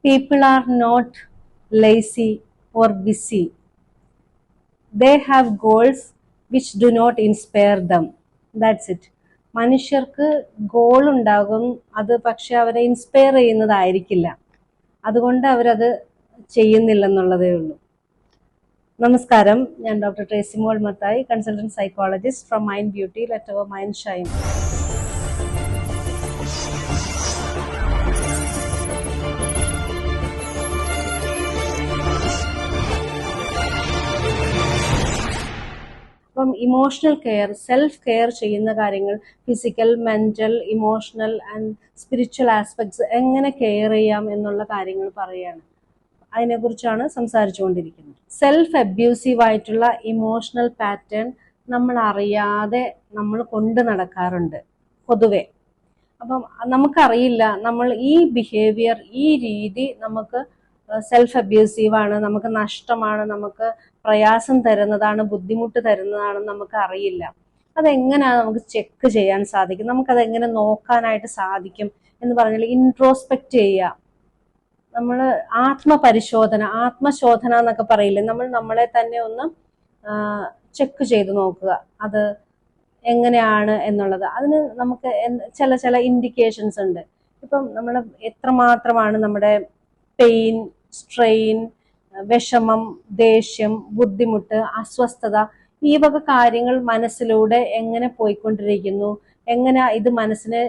People are not lazy or busy. They have goals which do not inspire them. That's it. മനുഷ്യർക്ക് goal ഉണ്ടാകും, അത് പക്ഷെ അവരെ inspire ചെയ്യുന്നതായിരിക്കില്ല. അതുകൊണ്ട് അവരത് ചെയ്യുന്നില്ലെന്നുള്ളതേ ഉള്ളൂ. നമസ്കാരം, ഞാൻ doctor Tracymol Mathai, consultant psychologist from Mind Beauty, let our mind shine. അപ്പം ഇമോഷണൽ കെയർ, സെൽഫ് കെയർ ചെയ്യുന്ന കാര്യങ്ങൾ, physical, mental, emotional and spiritual aspects എങ്ങനെ കെയർ ചെയ്യാം എന്നുള്ള കാര്യങ്ങൾ പറയുകയാണ്. അതിനെക്കുറിച്ചാണ് സംസാരിച്ചുകൊണ്ടിരിക്കുന്നത്. സെൽഫ് അബ്യൂസീവ് ആയിട്ടുള്ള ഇമോഷണൽ പാറ്റേൺ നമ്മൾ അറിയാതെ നമ്മൾ കൊണ്ടു നടക്കാറുണ്ട് പൊതുവെ. അപ്പം നമുക്കറിയില്ല, നമ്മൾ ഈ ബിഹേവിയർ, ഈ രീതി നമുക്ക് സെൽഫ് അബ്യൂസീവാണ്, നമുക്ക് നഷ്ടമാണ്, നമുക്ക് പ്രയാസം തരുന്നതാണ്, ബുദ്ധിമുട്ട് തരുന്നതാണെന്ന് നമുക്ക് അറിയില്ല. അതെങ്ങനെയാണ് നമുക്ക് ചെക്ക് ചെയ്യാൻ സാധിക്കും, നമുക്കതെങ്ങനെ നോക്കാനായിട്ട് സാധിക്കും എന്ന് പറഞ്ഞാൽ ഇൻട്രോസ്പെക്ട് ചെയ്യുക. നമ്മൾ ആത്മശോധന എന്നൊക്കെ പറയില്ലേ, നമ്മൾ നമ്മളെ തന്നെ ഒന്ന് ചെക്ക് ചെയ്ത് നോക്കുക, അത് എങ്ങനെയാണ് എന്നുള്ളത്. അതിന് നമുക്ക് ചില ഇൻഡിക്കേഷൻസ് ഉണ്ട്. ഇപ്പം നമ്മൾ എത്രമാത്രമാണ് നമ്മുടെ പെയിൻ, സ്ട്രെയിൻ, വിഷമം, ദേഷ്യം, ബുദ്ധിമുട്ട്, അസ്വസ്ഥത, ഈ വക കാര്യങ്ങൾ മനസ്സിലൂടെ എങ്ങനെ പോയിക്കൊണ്ടിരിക്കുന്നു, എങ്ങനെ ഇത് മനസ്സിന്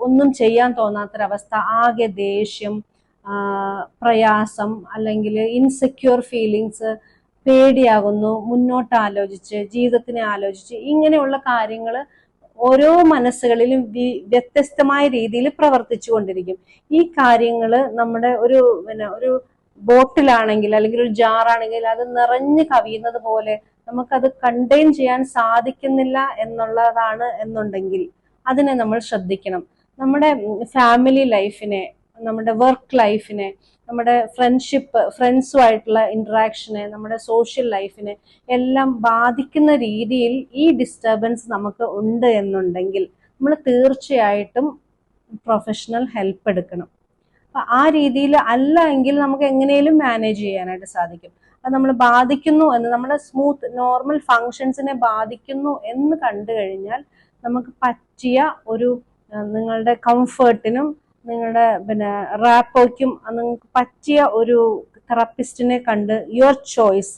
ഒന്നും ചെയ്യാൻ തോന്നാത്തൊരവസ്ഥ, ആകെ ദേഷ്യം, പ്രയാസം, അല്ലെങ്കിൽ ഇൻസെക്യൂർ ഫീലിങ്സ്, പേടിയാകുന്നു, മുന്നോട്ട് ആലോചിച്ച്, ജീവിതത്തിനെ ആലോചിച്ച്, ഇങ്ങനെയുള്ള കാര്യങ്ങൾ ഓരോ മനസ്സുകളിലും വ്യത്യസ്തമായ രീതിയിൽ പ്രവർത്തിച്ചു കൊണ്ടിരിക്കും. ഈ കാര്യങ്ങൾ നമ്മുടെ ഒരു ബോട്ടിലാണെങ്കിൽ അല്ലെങ്കിൽ ഒരു ജാറാണെങ്കിൽ അത് നിറഞ്ഞു കവിയുന്നത് പോലെ നമുക്കത് കണ്ടെയ്ൻ ചെയ്യാൻ സാധിക്കുന്നില്ല എന്നുണ്ടെങ്കിൽ അതിനെ നമ്മൾ ശ്രദ്ധിക്കണം. നമ്മുടെ ഫാമിലി ലൈഫിനെ, നമ്മുടെ വർക്ക് ലൈഫിനെ, നമ്മുടെ ഫ്രണ്ട്സുമായിട്ടുള്ള ഇന്ററാക്ഷനെ, നമ്മുടെ സോഷ്യൽ ലൈഫിനെ എല്ലാം ബാധിക്കുന്ന രീതിയിൽ ഈ ഡിസ്റ്റർബൻസ് നമുക്ക് ഉണ്ട് എന്നുണ്ടെങ്കിൽ നമ്മൾ തീർച്ചയായിട്ടും പ്രൊഫഷണൽ ഹെൽപ്പ് എടുക്കണം. ആ രീതിയിൽ അല്ല എങ്കിൽ നമുക്ക് എങ്ങനെയും മാനേജ് ചെയ്യാനായിട്ട് സാധിക്കും. അത് നമ്മൾ ബാധിക്കുന്നു എന്ന്, നമ്മുടെ സ്മൂത്ത് നോർമൽ ഫങ്ഷൻസിനെ ബാധിക്കുന്നു എന്ന് കണ്ടു കഴിഞ്ഞാൽ നമുക്ക് പറ്റിയ ഒരു, നിങ്ങളുടെ കംഫർട്ടിനും നിങ്ങളുടെ റാപ്പോയ്ക്കും നിങ്ങൾക്ക് പറ്റിയ ഒരു തെറാപ്പിസ്റ്റിനെ കണ്ട്, your choice,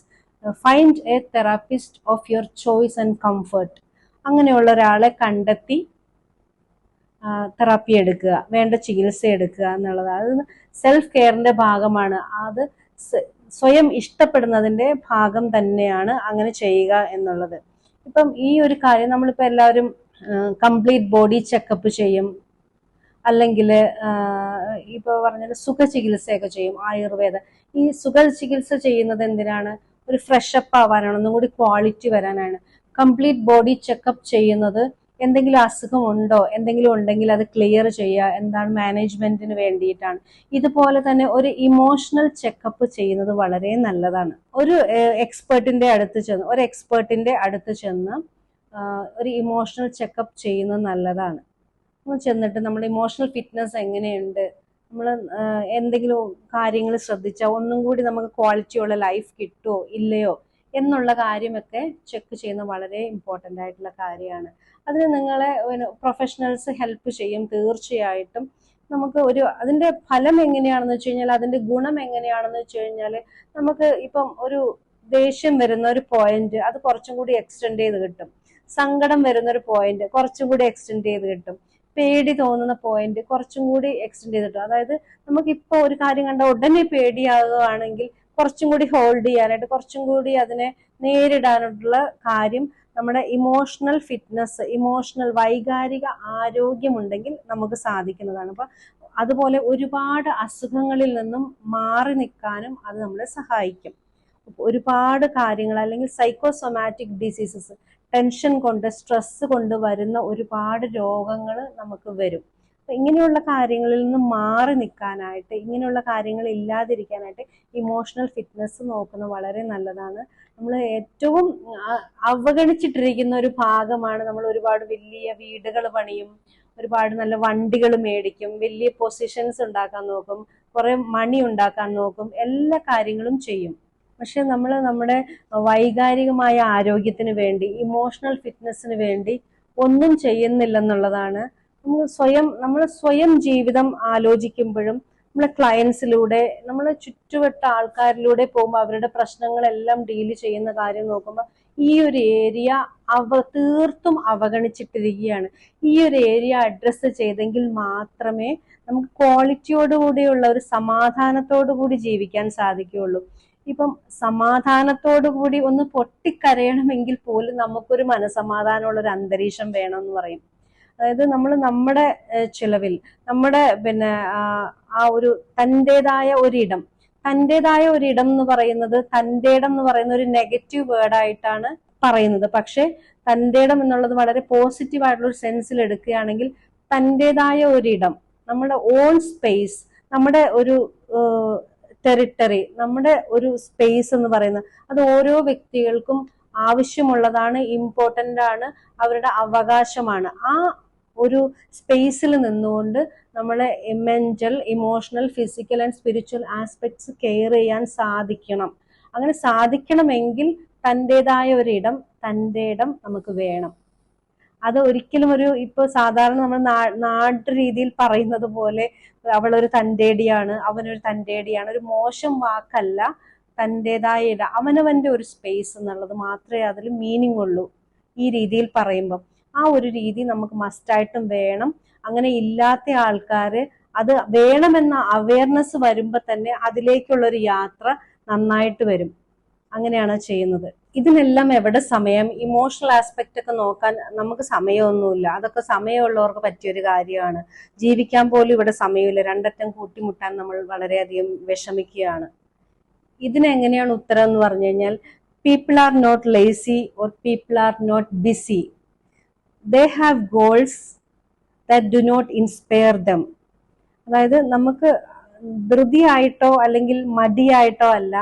find A therapist of your choice and comfort, അങ്ങനെയുള്ള ഒരാളെ കണ്ടെത്തി തെറാപ്പി എടുക്കുക, വേണ്ട ചികിത്സ എടുക്കുക എന്നുള്ളത് അത് സെൽഫ് കെയറിന്റെ ഭാഗമാണ്. അത് സ്വയം ഇഷ്ടപ്പെടുന്നതിന്റെ ഭാഗം തന്നെയാണ് അങ്ങനെ ചെയ്യുക എന്നുള്ളത്. ഇപ്പം ഈ ഒരു കാര്യം നമ്മളിപ്പോൾ എല്ലാവരും കംപ്ലീറ്റ് ബോഡി ചെക്കപ്പ് ചെയ്യും, അല്ലെങ്കിൽ ഇപ്പൊ പറഞ്ഞാൽ സുഖചികിത്സയൊക്കെ ചെയ്യും, ആയുർവേദ. ഈ സുഖചികിത്സ ചെയ്യുന്നത് എന്തിനാണ്? ഒരു ഫ്രഷപ്പ് ആവാനാണ്, ഒന്നും കൂടി ക്വാളിറ്റി വരാനാണ്. കംപ്ലീറ്റ് ബോഡി ചെക്കപ്പ് ചെയ്യുന്നത് എന്തെങ്കിലും അസുഖമുണ്ടോ, എന്തെങ്കിലും ഉണ്ടെങ്കിൽ അത് ക്ലിയർ ചെയ്യുക, എന്താണ് മാനേജ്മെന്റിന് വേണ്ടിയിട്ടാണ്. ഇതുപോലെ തന്നെ ഒരു ഇമോഷണൽ ചെക്കപ്പ് ചെയ്യുന്നത് വളരെ നല്ലതാണ്. ഒരു എക്സ്പേർട്ടിന്റെ അടുത്ത് ചെന്ന് ഒരു ഇമോഷണൽ ചെക്കപ്പ് ചെയ്യുന്നത് നല്ലതാണ്. ചെന്നിട്ട് നമ്മൾ ഇമോഷണൽ ഫിറ്റ്നസ് എങ്ങനെയുണ്ട്, നമ്മൾ എന്തെങ്കിലും കാര്യങ്ങൾ ശ്രദ്ധിച്ചാൽ ഒന്നും കൂടി നമുക്ക് ക്വാളിറ്റിയുള്ള ലൈഫ് കിട്ടുമോ ഇല്ലയോ എന്നുള്ള കാര്യമൊക്കെ ചെക്ക് ചെയ്യുന്നത് വളരെ ഇമ്പോർട്ടൻ്റ് ആയിട്ടുള്ള കാര്യമാണ്. അതിന് നിങ്ങളെ പ്രൊഫഷണൽസ് ഹെൽപ്പ് ചെയ്യും തീർച്ചയായിട്ടും. നമുക്ക് അതിന്റെ ഫലം എങ്ങനെയാണെന്ന് വെച്ച് കഴിഞ്ഞാൽ, അതിന്റെ ഗുണം എങ്ങനെയാണെന്ന് വെച്ച് കഴിഞ്ഞാൽ, നമുക്ക് ഇപ്പം ഒരു ദേഷ്യം വരുന്ന ഒരു പോയിന്റ് അത് കുറച്ചും കൂടി എക്സ്റ്റെൻഡ് ചെയ്ത് കിട്ടും, സങ്കടം വരുന്ന ഒരു പോയിന്റ് കുറച്ചും കൂടി എക്സ്റ്റെൻഡ് ചെയ്ത് കിട്ടും, പേടി തോന്നുന്ന പോയിന്റ് കുറച്ചും കൂടി എക്സ്റ്റെൻഡ് ചെയ്തിട്ടും. അതായത് നമുക്കിപ്പോൾ ഒരു കാര്യം കണ്ട ഉടനെ പേടിയാകുകയാണെങ്കിൽ കുറച്ചും കൂടി ഹോൾഡ് ചെയ്യാനായിട്ട്, കുറച്ചും കൂടി അതിനെ നേരിടാനുള്ള കാര്യം നമ്മുടെ ഇമോഷണൽ ഫിറ്റ്നസ്, വൈകാരിക ആരോഗ്യമുണ്ടെങ്കിൽ നമുക്ക് സാധിക്കുന്നതാണ്. അപ്പൊ അതുപോലെ ഒരുപാട് അസുഖങ്ങളിൽ നിന്നും മാറി നിൽക്കാനും അത് നമ്മളെ സഹായിക്കും. ഒരുപാട് കാര്യങ്ങൾ, അല്ലെങ്കിൽ സൈക്കോസൊമാറ്റിക് ഡിസീസസ്, ടെൻഷൻ കൊണ്ട്, സ്ട്രെസ് കൊണ്ട് വരുന്ന ഒരുപാട് രോഗങ്ങൾ നമുക്ക് വരും. അപ്പൊ ഇങ്ങനെയുള്ള കാര്യങ്ങളിൽ നിന്ന് മാറി നിൽക്കാനായിട്ട്, ഇങ്ങനെയുള്ള കാര്യങ്ങൾ ഇല്ലാതിരിക്കാനായിട്ട് ഇമോഷണൽ ഫിറ്റ്നസ് നോക്കുന്നത് വളരെ നല്ലതാണ്. നമ്മൾ ഏറ്റവും അവഗണിച്ചിട്ടിരിക്കുന്ന ഒരു ഭാഗമാണ്. നമ്മൾ ഒരുപാട് വലിയ വീടുകൾ പണിയും, ഒരുപാട് നല്ല വണ്ടികൾ മേടിക്കും, വലിയ പൊസിഷൻസ് ഉണ്ടാക്കാൻ നോക്കും, കുറെ മണി ഉണ്ടാക്കാൻ നോക്കും, എല്ലാ കാര്യങ്ങളും ചെയ്യും. പക്ഷെ നമ്മൾ നമ്മുടെ വൈകാരികമായ ആരോഗ്യത്തിന് വേണ്ടി, ഇമോഷണൽ ഫിറ്റ്നസിന് വേണ്ടി ഒന്നും ചെയ്യുന്നില്ലെന്നുള്ളതാണ്. നമ്മൾ സ്വയം ജീവിതം ആലോചിക്കുമ്പോഴും നമ്മളെ ക്ലയൻസിലൂടെ, നമ്മളെ ചുറ്റുവട്ട ആൾക്കാരിലൂടെ പോകുമ്പോൾ അവരുടെ പ്രശ്നങ്ങളെല്ലാം ഡീൽ ചെയ്യുന്ന കാര്യം നോക്കുമ്പോൾ ഈ ഒരു ഏരിയ തീർത്തും അവഗണിച്ചിട്ടിരിക്കുകയാണ്. ഈ ഒരു ഏരിയ അഡ്രസ്സ് ചെയ്തെങ്കിൽ മാത്രമേ നമുക്ക് ക്വാളിറ്റിയോടുകൂടിയുള്ള ഒരു സമാധാനത്തോടു കൂടി ജീവിക്കാൻ സാധിക്കുകയുള്ളൂ. ഇപ്പം സമാധാനത്തോടു കൂടി ഒന്ന് പൊട്ടിക്കരയണമെങ്കിൽ പോലും നമുക്കൊരു മനസമാധാനമുള്ള ഒരു അന്തരീക്ഷം വേണമെന്ന് പറയും. അതായത് നമ്മൾ നമ്മുടെ ചിലവിൽ നമ്മുടെ ആ ഒരു തൻ്റെതായ ഒരിടം എന്ന് പറയുന്നത്, തൻ്റെടം എന്ന് പറയുന്ന ഒരു നെഗറ്റീവ് വേർഡായിട്ടാണ് പറയുന്നത്. പക്ഷെ തൻ്റെടം എന്നുള്ളത് വളരെ പോസിറ്റീവ് ആയിട്ടുള്ള ഒരു സെൻസിൽ എടുക്കുകയാണെങ്കിൽ തൻ്റെതായ ഒരിടം, നമ്മുടെ ഓൺ സ്പേസ്, നമ്മുടെ ഒരു ടെറിട്ടറി, നമ്മുടെ ഒരു സ്പേസ് എന്ന് പറയുന്നത് അത് ഓരോ വ്യക്തികൾക്കും ആവശ്യമുള്ളതാണ്, ഇമ്പോർട്ടൻ്റ് ആണ്, അവരുടെ അവകാശമാണ്. ആ ഒരു സ്പേസിൽ നിന്നുകൊണ്ട് നമ്മളെ mental, emotional, physical and spiritual aspects care ചെയ്യാൻ സാധിക്കണം. അങ്ങനെ സാധിക്കണമെങ്കിൽ തൻ്റെതായ ഒരിടം, തൻ്റെ ഇടം നമുക്ക് വേണം. അത് ഒരിക്കലും ഇപ്പൊ സാധാരണ നമ്മൾ നാട്ടു രീതിയിൽ പറയുന്നത് പോലെ അവളൊരു തൻ്റെടിയാണ്, അവനൊരു തൻ്റെടിയാണ്, ഒരു മോശം വാക്കല്ല. തൻ്റെതായ ഇടം, അവനവന്റെ ഒരു സ്പേസ് എന്നുള്ളത് മാത്രമേ അതിൽ മീനിങ് ഉള്ളൂ. ഈ രീതിയിൽ പറയുമ്പം ആ ഒരു രീതി നമുക്ക് മസ്റ്റായിട്ടും വേണം. അങ്ങനെ ഇല്ലാത്ത ആൾക്കാര് അത് വേണമെന്ന അവയർനെസ് വരുമ്പോ തന്നെ അതിലേക്കുള്ളൊരു യാത്ര നന്നായിട്ട് വരും. അങ്ങനെയാണ് ചെയ്യുന്നത്. ഇതിനെല്ലാം എവിടെ സമയം? ഇമോഷണൽ ആസ്പെക്ട് ഒക്കെ നോക്കാൻ നമുക്ക് സമയമൊന്നുമില്ല. അതൊക്കെ സമയമുള്ളവർക്ക് പറ്റിയൊരു കാര്യമാണ്. ജീവിക്കാൻ പോലും ഇവിടെ സമയമില്ല. രണ്ടറ്റം കൂട്ടിമുട്ടാൻ നമ്മൾ വളരെയധികം വിഷമിക്കുകയാണ്. ഇതിനെങ്ങനെയാണ് ഉത്തരം എന്ന് പറഞ്ഞു കഴിഞ്ഞാൽ, people are not lazy or people are not busy. They have goals that do not inspire them. അതായത് നമുക്ക് ധൃതിയായിട്ടോ അല്ലെങ്കിൽ മടിയായിട്ടോ അല്ല,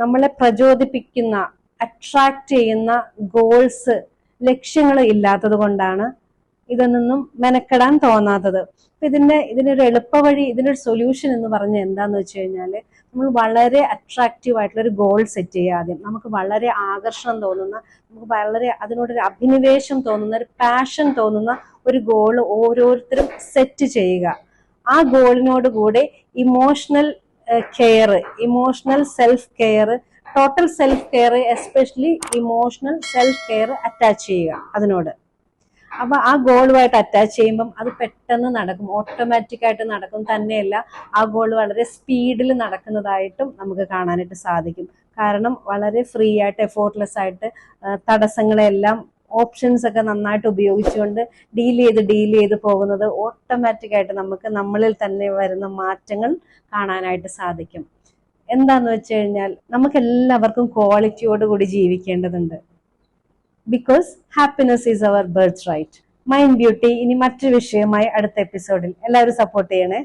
നമ്മളെ പ്രചോദിപ്പിക്കുന്ന, അട്രാക്ട് ചെയ്യുന്ന ഗോൾസ്, ലക്ഷ്യങ്ങൾ ഇല്ലാത്തത് കൊണ്ടാണ് ഇതൊന്നും മെനക്കെടാൻ തോന്നാത്തത്. അപ്പൊ ഇതിനൊരു എളുപ്പവഴി, ഇതിനൊരു സൊല്യൂഷൻ എന്ന് പറഞ്ഞാൽ എന്താന്ന് വെച്ച് കഴിഞ്ഞാല്, നമ്മൾ വളരെ അട്രാക്റ്റീവ് ആയിട്ടുള്ള ഒരു ഗോൾ സെറ്റ് ചെയ്യുക. ആദ്യം നമുക്ക് വളരെ ആകർഷണം തോന്നുന്ന, നമുക്ക് വളരെ അതിനോടൊരു അഭിനിവേശം തോന്നുന്ന, ഒരു പാഷൻ തോന്നുന്ന ഒരു ഗോൾ ഓരോരുത്തരും സെറ്റ് ചെയ്യുക. ആ ഗോളിനോട് കൂടെ emotional care, emotional self care, total self care, especially emotional self care attach ചെയ്യുക അതിനോട്. അപ്പൊ ആ ഗോളുമായിട്ട് അറ്റാച്ച് ചെയ്യുമ്പം അത് പെട്ടെന്ന് നടക്കും, ഓട്ടോമാറ്റിക് ആയിട്ട് നടക്കും. തന്നെയല്ല, ആ ഗോൾ വളരെ സ്പീഡിൽ നടക്കുന്നതായിട്ടും നമുക്ക് കാണാനായിട്ട് സാധിക്കും. കാരണം വളരെ ഫ്രീ ആയിട്ട്, എഫോർട്ട്ലെസ് ആയിട്ട്, തടസ്സങ്ങളെല്ലാം, ഓപ്ഷൻസ് ഒക്കെ നന്നായിട്ട് ഉപയോഗിച്ചുകൊണ്ട് ഡീൽ ചെയ്ത് പോകുന്നത് ഓട്ടോമാറ്റിക് ആയിട്ട് നമുക്ക് നമ്മളിൽ തന്നെ വരുന്ന മാറ്റങ്ങൾ കാണാനായിട്ട് സാധിക്കും. എന്താന്ന് വെച്ച് കഴിഞ്ഞാൽ, നമുക്ക് എല്ലാവർക്കും ക്വാളിറ്റിയോട് കൂടി ജീവിക്കേണ്ടതുണ്ട്. Because happiness is our birth right. Mind Beauty ഇനി മറ്റൊരു വിഷയമായി അടുത്ത എപ്പിസോഡിൽ. എല്ലാവരും സപ്പോർട്ട് ചെയ്യണേ.